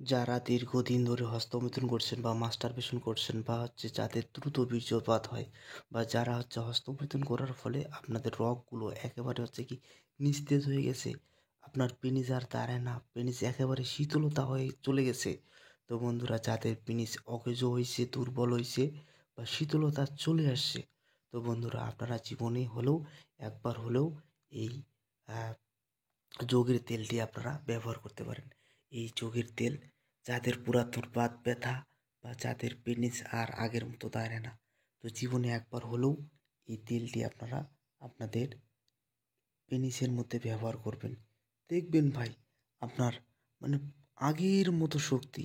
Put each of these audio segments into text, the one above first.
যারা দীর্ঘদিন ধরে হস্তমৈথুন করছেন বা মাস্টারবেশন করছেন বা যাদের দ্রুত বীর্যপাত হয় বা যারা হস্তমৈথুন করার ফলে আপনাদের রগগুলো একেবারে কি নিস্তেজ হয়ে গেছে, আপনার পেনিস আর দাঁড়ায় না, পেনিস একেবারে শীতলতা হয়ে চলে গেছে। তো বন্ধুরা, যাদের পেনিস অকেজো হইছে, দুর্বল হইছে বা শীতলতা চলে আসছে, তো বন্ধুরা আপনারা জীবনে হলেও একবার হলেও এই যোগের তেলটি আপনারা ব্যবহার করতে পারেন। এই যোগের তেল যাদের পুরাতন বাত ব্যথা বা যাদের পেনিস আর আগের মতো দাঁড়ায় না, তো জীবনে একবার হলেও এই তেলটি আপনারা আপনাদের পেনিসের মধ্যে ব্যবহার করবেন। দেখবেন ভাই, আপনার মানে আগের মতো শক্তি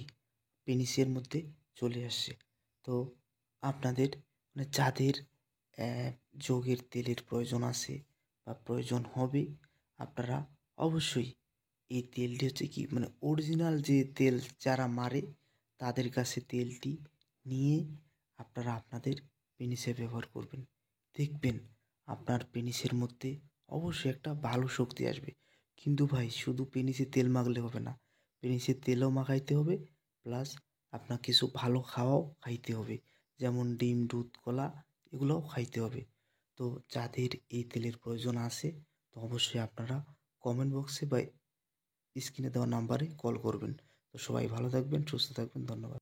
পেনিসের মধ্যে চলে আসছে। তো আপনাদের যাদের যোগের তেলের প্রয়োজন আছে বা প্রয়োজন হবে, আপনারা অবশ্যই এই তেলটি কি অরিজিনাল যে তেল যারা মারে তাদের কাছে তেলটি নিয়ে আপনারা আপনাদের পেনিসে ব্যবহার করবেন। দেখবেন আপনার পেনিসের মধ্যে অবশ্যই একটা ভালো শক্তি আসবে। কিন্তু ভাই, শুধু পেনিসে তেল মাখলে হবে না, পেনিসে তেলও মাখাইতে হবে, প্লাস আপনার কিছু ভালো খাওয়াও খাইতে হবে, যেমন ডিম, দুধ, কলা এগুলোও খাইতে হবে। তো যাদের এই তেলের প্রয়োজন আছে, তো অবশ্যই আপনারা কমেন্ট বক্সে বা স্ক্রিনে দেওয়া নাম্বারে কল করবেন। তো সবাই ভালো থাকবেন, সুস্থ থাকবেন। ধন্যবাদ।